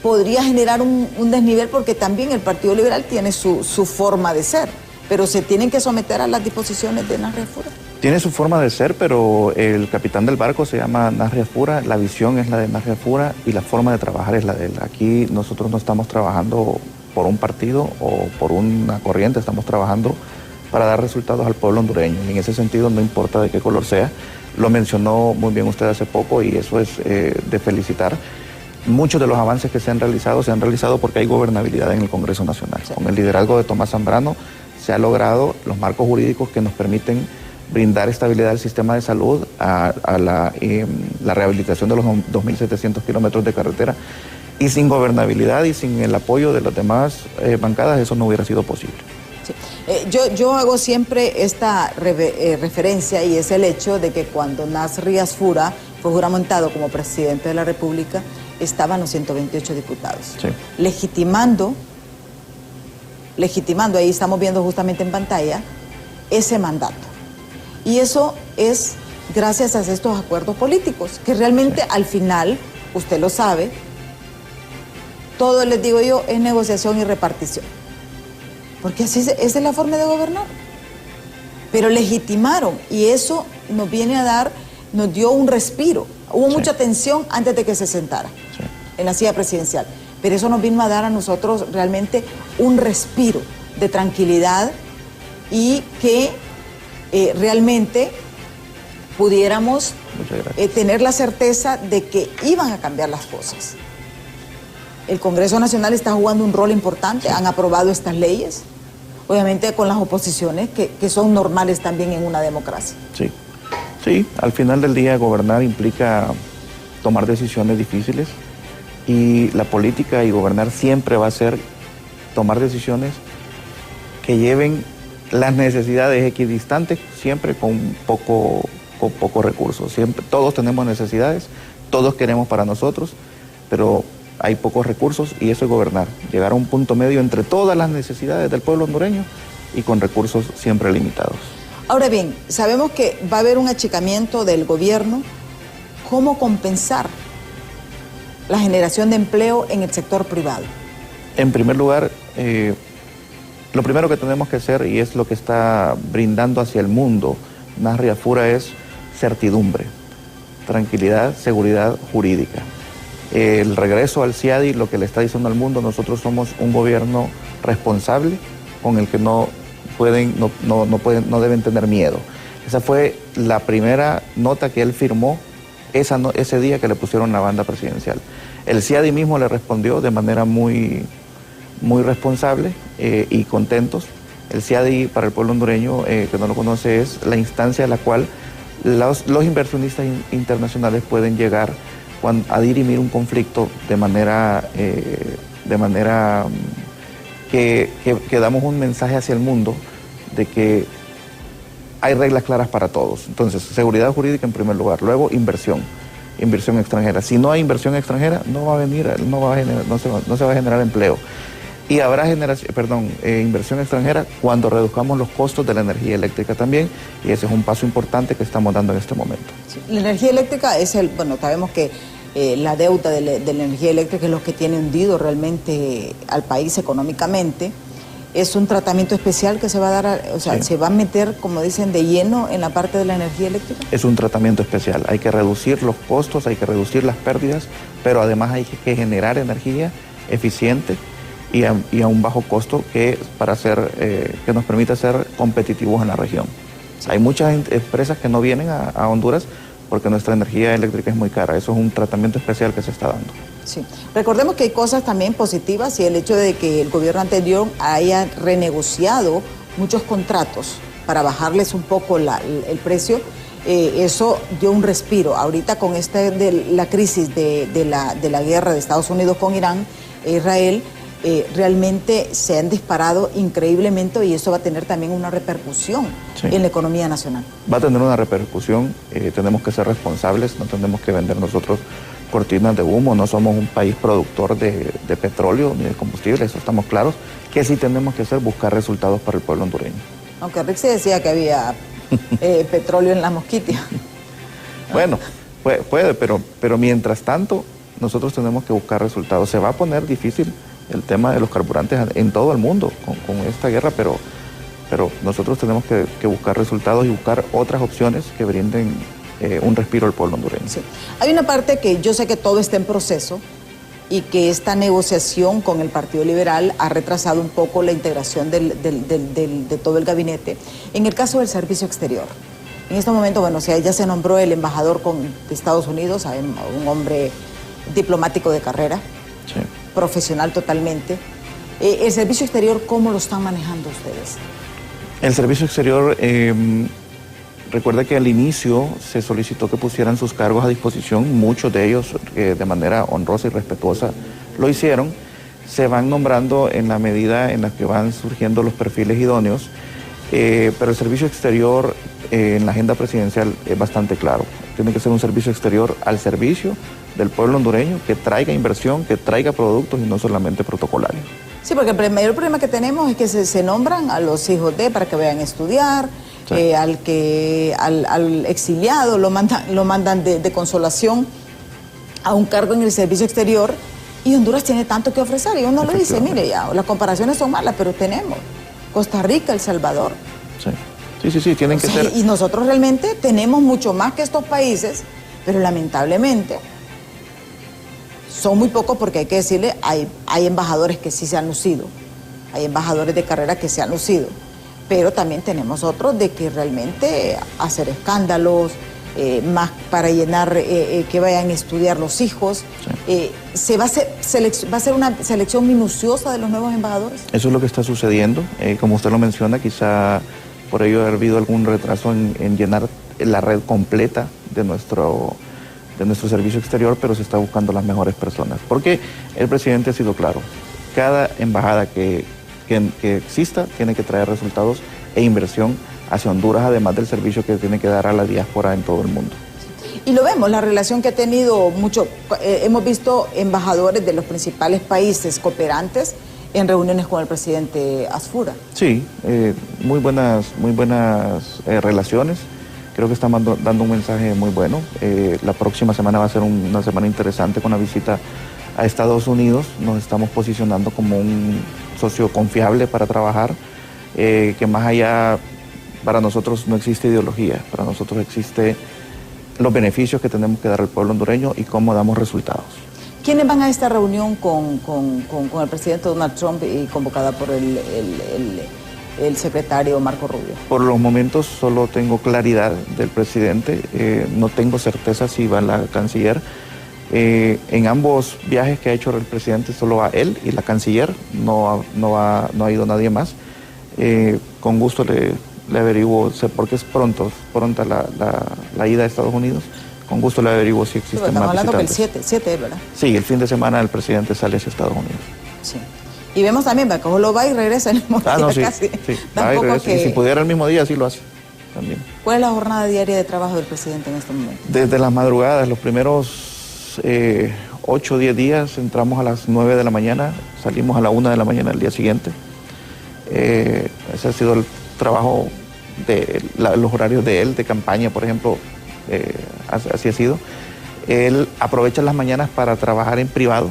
podría generar un desnivel, porque también el Partido Liberal tiene su forma de ser, pero se tienen que someter a las disposiciones de Narria Fura. Tiene su forma de ser, pero el capitán del barco se llama Narria Fura, la visión es la de Narria Fura y la forma de trabajar es la de él. Aquí nosotros no estamos trabajando por un partido o por una corriente, estamos trabajando para dar resultados al pueblo hondureño. Y en ese sentido no importa de qué color sea. Lo mencionó muy bien usted hace poco y eso es de felicitar. Muchos de los avances que se han realizado porque hay gobernabilidad en el Congreso Nacional. Sí. Con el liderazgo de Tomás Zambrano se ha logrado los marcos jurídicos que nos permiten brindar estabilidad al sistema de salud, a la rehabilitación de los 2.700 kilómetros de carretera, y sin gobernabilidad y sin el apoyo de las demás bancadas eso no hubiera sido posible. Sí. Yo hago siempre esta referencia, y es el hecho de que cuando Narria Fura fue juramentado como presidente de la República, estaban los 128 diputados, sí, legitimando, ahí estamos viendo justamente en pantalla, ese mandato. Y eso es gracias a estos acuerdos políticos, que realmente sí, al final, usted lo sabe, todo, les digo yo, es negociación y repartición. porque esa es la forma de gobernar. Pero legitimaron y eso nos viene a dar, nos dio un respiro. Hubo mucha tensión antes de que se sentara en la silla presidencial, pero eso nos vino a dar a nosotros realmente un respiro de tranquilidad y que realmente pudiéramos tener la certeza de que iban a cambiar las cosas. El Congreso Nacional está jugando un rol importante, han aprobado estas leyes, obviamente con las oposiciones que son normales también en una democracia. Sí, al final del día gobernar implica tomar decisiones difíciles y la política y gobernar siempre va a ser tomar decisiones que lleven las necesidades equidistantes, siempre con poco recursos. Siempre, todos tenemos necesidades, todos queremos para nosotros, pero hay pocos recursos y eso es gobernar, llegar a un punto medio entre todas las necesidades del pueblo hondureño y con recursos siempre limitados. Ahora bien, sabemos que va a haber un achicamiento del gobierno. ¿Cómo compensar la generación de empleo en el sector privado? En primer lugar, lo primero que tenemos que hacer, y es lo que está brindando hacia el mundo Nasri Afura, es certidumbre, tranquilidad, seguridad jurídica. El regreso al CIADI, lo que le está diciendo al mundo, nosotros somos un gobierno responsable con el que no deben tener miedo. Esa fue la primera nota que él firmó ese día que le pusieron la banda presidencial. El CIADI mismo le respondió de manera muy responsable y contentos. El CIADI, para el pueblo hondureño que no lo conoce, es la instancia a la cual los inversionistas internacionales pueden llegar a dirimir un conflicto de manera que damos un mensaje hacia el mundo de que hay reglas claras para todos. Entonces, seguridad jurídica en primer lugar, luego inversión extranjera. Si no hay inversión extranjera, no se va a generar empleo. Y habrá inversión extranjera cuando reduzcamos los costos de la energía eléctrica también, y ese es un paso importante que estamos dando en este momento. Sí, la energía eléctrica es sabemos que la deuda de la energía eléctrica es lo que tiene hundido realmente al país económicamente. Es un tratamiento especial que se va a dar, se va a meter, como dicen, de lleno en la parte de la energía eléctrica. Es un tratamiento especial, hay que reducir los costos, hay que reducir las pérdidas, pero además hay que generar energía eficiente y a un bajo costo que nos permita ser competitivos en la región. Sí. Hay muchas empresas que no vienen a Honduras porque nuestra energía eléctrica es muy cara. Eso es un tratamiento especial que se está dando. Sí. Recordemos que hay cosas también positivas y el hecho de que el gobierno anterior haya renegociado muchos contratos para bajarles un poco el precio, eso dio un respiro. Ahorita con la crisis de la guerra de Estados Unidos con Irán e Israel, realmente se han disparado increíblemente y eso va a tener también una repercusión en la economía nacional. Va a tener una repercusión, tenemos que ser responsables, no tenemos que vender nosotros cortinas de humo, no somos un país productor de petróleo ni de combustible, eso estamos claros, que sí tenemos que hacer buscar resultados para el pueblo hondureño. Aunque Rick se decía que había petróleo en la Mosquitia. Bueno, puede, pero mientras tanto nosotros tenemos que buscar resultados. Se va a poner difícil el tema de los carburantes en todo el mundo con esta guerra, pero nosotros tenemos que buscar resultados y buscar otras opciones que brinden un respiro al pueblo hondureño. Sí. Hay una parte que yo sé que todo está en proceso y que esta negociación con el Partido Liberal ha retrasado un poco la integración de todo el gabinete. En el caso del servicio exterior, en este momento, bueno, ya se nombró el embajador de Estados Unidos, un hombre diplomático de carrera, sí, profesional totalmente. El servicio exterior, ¿cómo lo están manejando ustedes? El servicio exterior, recuerda que al inicio se solicitó que pusieran sus cargos a disposición, muchos de ellos de manera honrosa y respetuosa lo hicieron. Se van nombrando en la medida en la que van surgiendo los perfiles idóneos, pero el servicio exterior en la agenda presidencial es bastante claro. Tiene que ser un servicio exterior al servicio del pueblo hondureño, que traiga inversión, que traiga productos y no solamente protocolarios. Sí, porque el mayor problema que tenemos es que se nombran a los hijos para que vayan a estudiar, sí, al exiliado lo mandan de consolación a un cargo en el servicio exterior y Honduras tiene tanto que ofrecer y uno lo dice, mire, ya las comparaciones son malas, pero tenemos. Costa Rica, El Salvador. Sí, tienen que ser. Y nosotros realmente tenemos mucho más que estos países, pero lamentablemente son muy pocos, porque hay que decirle, hay embajadores que sí se han lucido, hay embajadores de carrera que se han lucido, pero también tenemos otros de que realmente hacer escándalos, más para llenar, que vayan a estudiar los hijos. ¿Se va a ser una selección minuciosa de los nuevos embajadores? Eso es lo que está sucediendo. Como usted lo menciona, quizá por ello ha habido algún retraso en llenar la red completa de nuestro servicio exterior, pero se está buscando las mejores personas. Porque el presidente ha sido claro, cada embajada que exista tiene que traer resultados e inversión hacia Honduras, además del servicio que tiene que dar a la diáspora en todo el mundo. Y lo vemos, la relación que ha tenido hemos visto embajadores de los principales países cooperantes en reuniones con el presidente Asfura. Sí, muy buenas relaciones. Creo que están dando un mensaje muy bueno. La próxima semana va a ser una semana interesante con la visita a Estados Unidos. Nos estamos posicionando como un socio confiable para trabajar, que más allá, para nosotros no existe ideología, para nosotros existe los beneficios que tenemos que dar al pueblo hondureño y cómo damos resultados. ¿Quiénes van a esta reunión con el presidente Donald Trump y convocada por el secretario Marco Rubio? Por los momentos solo tengo claridad del presidente, no tengo certeza si va la canciller. En ambos viajes que ha hecho el presidente solo va él y la canciller, no ha ido nadie más. Con gusto le averiguo, porque es pronta la ida a Estados Unidos. Con gusto le averiguo si existen más visitantes. Estamos hablando que el 7, ¿verdad? Sí, el fin de semana el presidente sale hacia Estados Unidos. Sí. Y vemos también, que solo va y regresa el mismo día, sí, casi. Sí, va y regresa. Y si pudiera el mismo día, sí lo hace también. ¿Cuál es la jornada diaria de trabajo del presidente en este momento? Desde las madrugadas, los primeros 8 o 10 días, entramos a las 9 de la mañana, salimos a la 1 de la mañana el día siguiente. Ese ha sido el trabajo los horarios de él, de campaña, por ejemplo, así ha sido. Él aprovecha las mañanas para trabajar en privado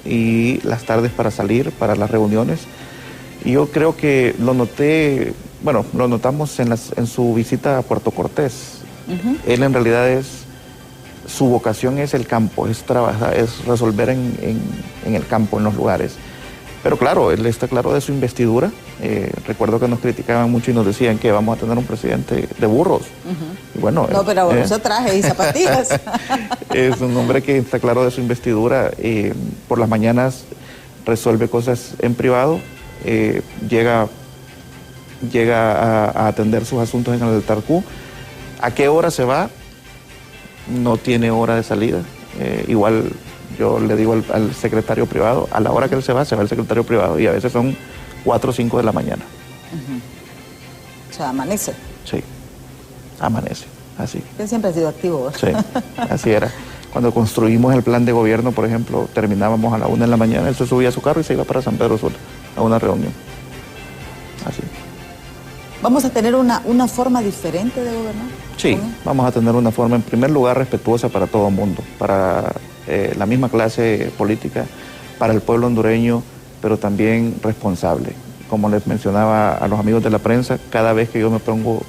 y las tardes para salir, para las reuniones. Y yo creo que lo notamos en su visita a Puerto Cortés. Él en realidad su vocación es el campo, es trabajar, es resolver en el campo, en los lugares. Pero claro, él está claro de su investidura. Recuerdo que nos criticaban mucho y nos decían que vamos a tener un presidente de burros. Y bueno, no, pero usa traje y zapatillas. Es un hombre que está claro de su investidura. Por las mañanas resuelve cosas en privado, llega a atender sus asuntos en el Altarcú. ¿A qué hora se va? No tiene hora de salida. Igual yo le digo al secretario privado, a la hora que él se va el secretario privado, y a veces son 4 o 5 de la mañana. O sea, amanece. Sí, amanece, así. Él siempre ha sido activo. Sí, así era. Cuando construimos el plan de gobierno, por ejemplo, terminábamos a la 1 de la mañana, él se subía a su carro y se iba para San Pedro Sula a una reunión. Así. ¿Vamos a tener una forma diferente de gobernar? Sí, vamos a tener una forma, en primer lugar, respetuosa para todo el mundo, para la misma clase política, para el pueblo hondureño, pero también responsable. Como les mencionaba a los amigos de la prensa, cada vez que yo me pongo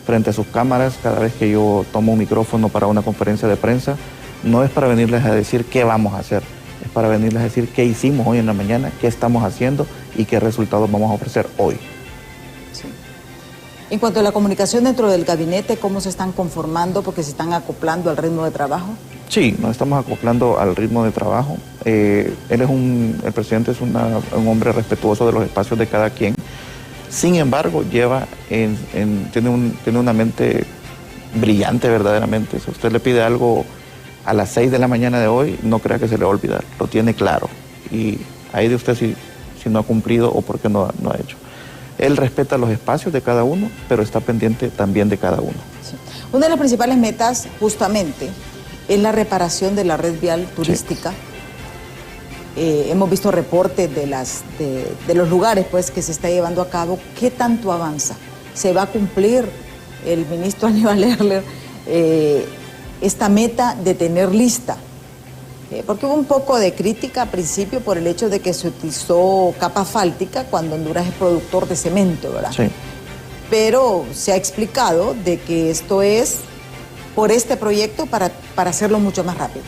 frente a sus cámaras, cada vez que yo tomo un micrófono para una conferencia de prensa, no es para venirles a decir qué vamos a hacer, es para venirles a decir qué hicimos hoy en la mañana, qué estamos haciendo y qué resultados vamos a ofrecer hoy. Sí. En cuanto a la comunicación dentro del gabinete, ¿cómo se están conformando? Porque se están acoplando al ritmo de trabajo. Sí, nos estamos acoplando al ritmo de trabajo. El presidente es un hombre respetuoso de los espacios de cada quien. Sin embargo, tiene una mente brillante verdaderamente. Si usted le pide algo a las 6 de la mañana de hoy, no crea que se le va a olvidar. Lo tiene claro. Y ahí de usted si no ha cumplido o por qué no ha hecho. Él respeta los espacios de cada uno, pero está pendiente también de cada uno. Sí. Una de las principales metas, justamente, es la reparación de la red vial turística. Sí. Hemos visto reportes de los lugares pues, que se está llevando a cabo. ¿Qué tanto avanza? ¿Se va a cumplir, el ministro Aníbal Erler, esta meta de tener lista Porque hubo un poco de crítica al principio por el hecho de que se utilizó capa asfáltica cuando Honduras es productor de cemento, ¿verdad? Sí. Pero se ha explicado de que esto es por este proyecto para hacerlo mucho más rápido.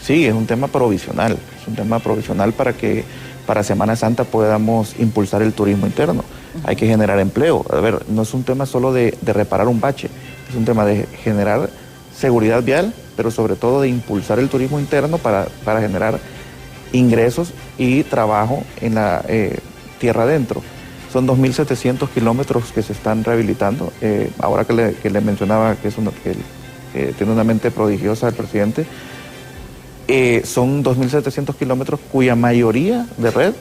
Sí, es un tema provisional, para que para Semana Santa podamos impulsar el turismo interno. Hay que generar empleo. A ver, no es un tema solo de reparar un bache, es un tema de generar seguridad vial, pero sobre todo de impulsar el turismo interno para generar ingresos y trabajo en la tierra adentro. Son 2.700 kilómetros que se están rehabilitando. Ahora que le mencionaba que tiene una mente prodigiosa el presidente, son 2.700 kilómetros cuya mayoría de red,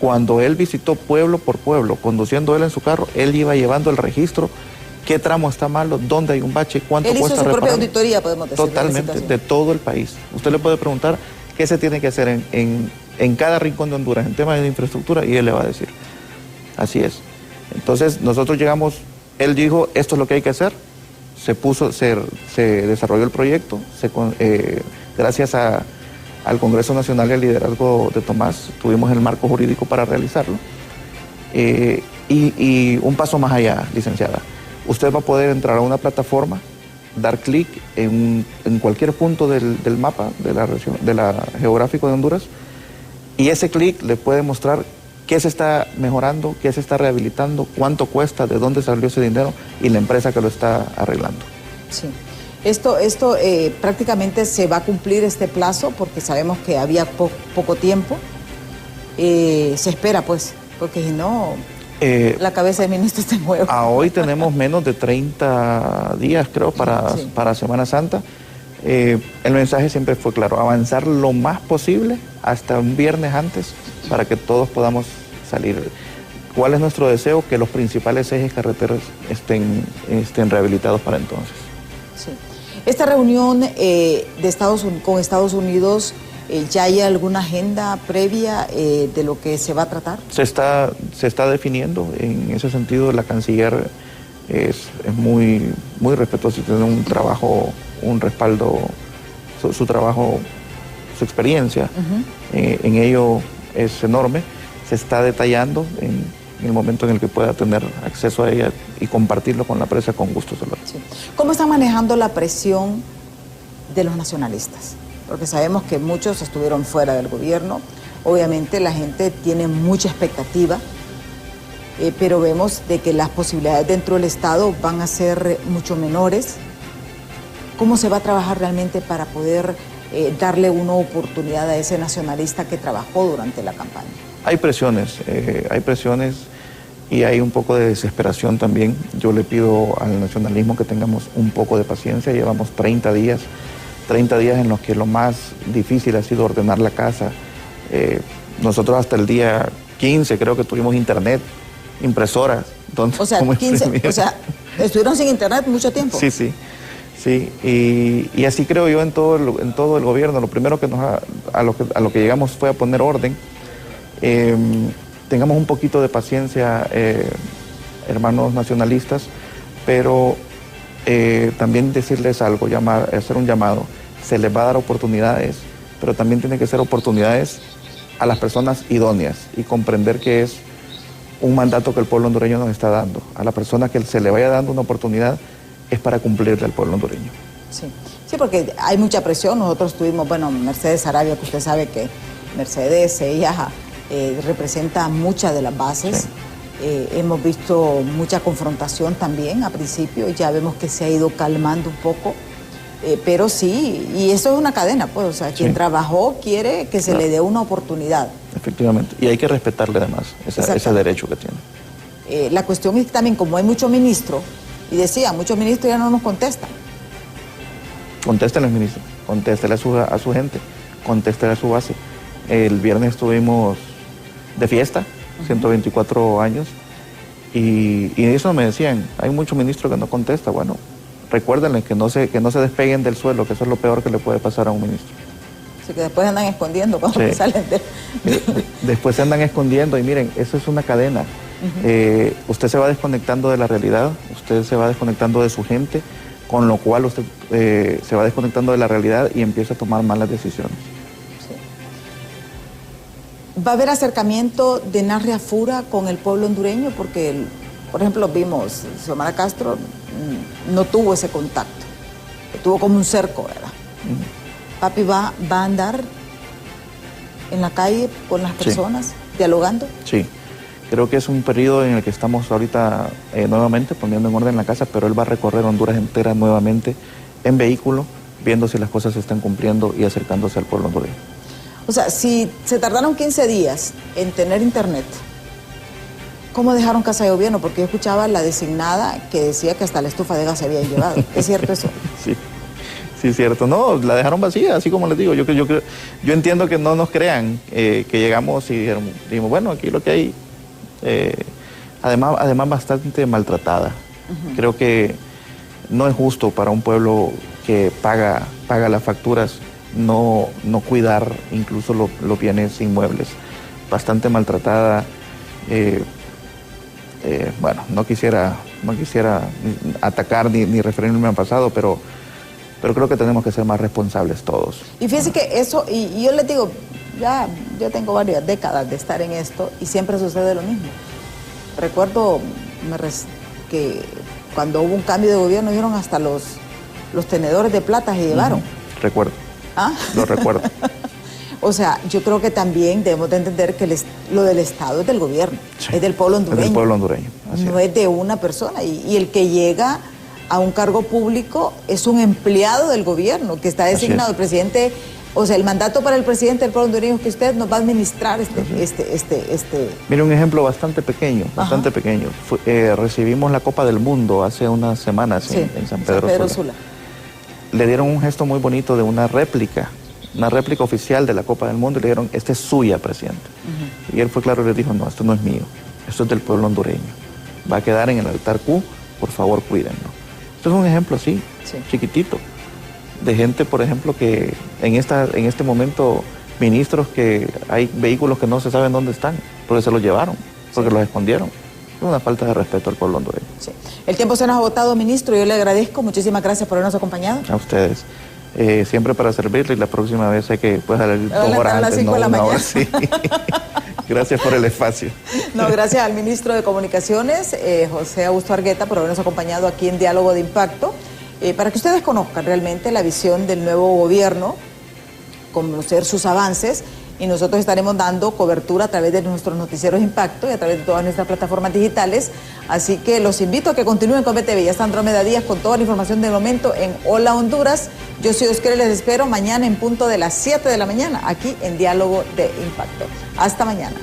cuando él visitó pueblo por pueblo, conduciendo él en su carro, él iba llevando el registro, qué tramo está malo, dónde hay un bache, cuánto cuesta repararlo. Él hizo su propia auditoría, podemos decir. Totalmente, de todo el país. Usted le puede preguntar qué se tiene que hacer en cada rincón de Honduras en temas de infraestructura y él le va a decir. Así es. Entonces nosotros llegamos, él dijo, esto es lo que hay que hacer, se desarrolló el proyecto, gracias al Congreso Nacional y al liderazgo de Tomás, tuvimos el marco jurídico para realizarlo. Y un paso más allá, licenciada, usted va a poder entrar a una plataforma, dar clic en cualquier punto del mapa de la geográfico de Honduras, y ese clic le puede mostrar qué se está mejorando, qué se está rehabilitando, cuánto cuesta, de dónde salió ese dinero y la empresa que lo está arreglando. Sí. Esto prácticamente se va a cumplir este plazo porque sabemos que había poco tiempo. Se espera, pues, porque si no, la cabeza del ministro se mueve. A hoy tenemos menos de 30 días, creo, para Semana Santa. El mensaje siempre fue claro, avanzar lo más posible hasta un viernes antes para que todos podamos salir. ¿Cuál es nuestro deseo? Que los principales ejes carreteros estén rehabilitados para entonces. Sí. Esta reunión con Estados Unidos, ¿ya hay alguna agenda previa de lo que se va a tratar? Se está definiendo. En ese sentido, la canciller es muy respetuosa y tiene un trabajo, un respaldo, su trabajo, su experiencia en ello es enorme. Se está detallando en el momento en el que pueda tener acceso a ella y compartirlo con la prensa, con gusto se lo haré. Sí. ¿Cómo están manejando la presión de los nacionalistas? Porque sabemos que muchos estuvieron fuera del gobierno. Obviamente la gente tiene mucha expectativa, pero vemos de que las posibilidades dentro del Estado van a ser mucho menores. ¿Cómo se va a trabajar realmente para poder darle una oportunidad a ese nacionalista que trabajó durante la campaña? Hay presiones y hay un poco de desesperación también. Yo le pido al nacionalismo que tengamos un poco de paciencia. Llevamos 30 días en los que lo más difícil ha sido ordenar la casa. Nosotros hasta el día 15 creo que tuvimos internet, impresoras. O sea, 15, o sea, estuvieron sin internet mucho tiempo. Sí, y así creo yo en todo el gobierno. Lo primero que a lo que llegamos fue a poner orden. Tengamos un poquito de paciencia, hermanos nacionalistas, pero también decirles algo, hacer un llamado. Se les va a dar oportunidades, pero también tiene que ser oportunidades a las personas idóneas y comprender que es un mandato que el pueblo hondureño nos está dando. A la persona que se le vaya dando una oportunidad es para cumplirle al pueblo hondureño. Sí, porque hay mucha presión. Nosotros tuvimos, Mercedes Sarabia, que usted sabe que Mercedes, ella representa muchas de las bases. Sí. Hemos visto mucha confrontación también a principio, ya vemos que se ha ido calmando un poco, pero sí, y eso es una cadena, pues, o sea, quien trabajó quiere que se le dé una oportunidad. Efectivamente, y hay que respetarle además ese derecho que tiene. La cuestión es que también, como hay muchos ministros, y decía, muchos ministros ya no nos contestan. Contéstenle, ministro, contéstele a su gente, contéstele a su base. El viernes estuvimos de fiesta, 124 años, y eso me decían, hay muchos ministros que no contestan. Bueno, recuérdenle que no se despeguen del suelo, que eso es lo peor que le puede pasar a un ministro. Así que después andan escondiendo cuando salen Después se andan escondiendo, y miren, eso es una cadena. Usted se va desconectando de la realidad, usted se va desconectando de su gente, con lo cual usted se va desconectando de la realidad y empieza a tomar malas decisiones. Sí. ¿Va a haber acercamiento de Narria Fura con el pueblo hondureño? Porque, por ejemplo, vimos, Xiomara Castro no tuvo ese contacto, tuvo como un cerco, ¿verdad? ¿Papi va a andar en la calle con las personas, dialogando? Sí. Creo que es un periodo en el que estamos ahorita nuevamente poniendo en orden la casa, pero él va a recorrer Honduras entera nuevamente en vehículo, viendo si las cosas se están cumpliendo y acercándose al pueblo hondureño. O sea, si se tardaron 15 días en tener internet, ¿cómo dejaron casa de gobierno? Porque yo escuchaba la designada que decía que hasta la estufa de gas se habían llevado. ¿Es cierto eso? Sí. Sí, cierto. No, la dejaron vacía, así como les digo. Yo entiendo que no nos crean, que llegamos y dijimos, bueno, aquí lo que hay... además bastante maltratada. Creo que no es justo para un pueblo que paga las facturas no cuidar incluso los bienes inmuebles. Bastante maltratada. Bueno, no quisiera atacar ni referirme al pasado, pero creo que tenemos que ser más responsables todos. Y fíjense que eso, y yo les digo, ya yo tengo varias décadas de estar en esto y siempre sucede lo mismo. Recuerdo que cuando hubo un cambio de gobierno dieron hasta los tenedores de plata se llevaron. Recuerdo. ¿Ah? Lo recuerdo. O sea, yo creo que también debemos de entender que lo del Estado es del gobierno, sí, es del pueblo hondureño. Es del pueblo hondureño. No es de una persona. Y el que llega a un cargo público es un empleado del gobierno que está designado. El presidente, o sea, el mandato para el presidente del pueblo hondureño es que usted nos va a administrar Mire, un ejemplo bastante pequeño, pequeño. Recibimos la Copa del Mundo hace unas semanas en San Pedro Sula. Le dieron un gesto muy bonito de una réplica oficial de la Copa del Mundo y le dieron, esta es suya, presidente. Y él fue claro y le dijo, no, esto no es mío, esto es del pueblo hondureño. Va a quedar en el altar Q, por favor, cuídenlo. Esto es un ejemplo así, chiquitito, de gente, por ejemplo, que en este momento, ministros que hay vehículos que no se saben dónde están, porque se los llevaron, porque los escondieron. Es una falta de respeto al pueblo hondureño. Sí. El tiempo se nos ha agotado, ministro, yo le agradezco, muchísimas gracias por habernos acompañado. A ustedes. Siempre para servirle y la próxima vez hay que salir 2 horas antes, a las 5 de la mañana. Hora, sí. Gracias por el espacio. No, gracias al ministro de Comunicaciones, José Augusto Argueta, por habernos acompañado aquí en Diálogo de Impacto, para que ustedes conozcan realmente la visión del nuevo gobierno, conocer sus avances, y nosotros estaremos dando cobertura a través de nuestros noticieros Impacto y a través de todas nuestras plataformas digitales. Así que los invito a que continúen con BTV. Ya está Andrómeda Díaz con toda la información del momento en Hola Honduras. Yo soy Oscar y les espero mañana en punto de las 7 de la mañana aquí en Diálogo de Impacto. Hasta mañana.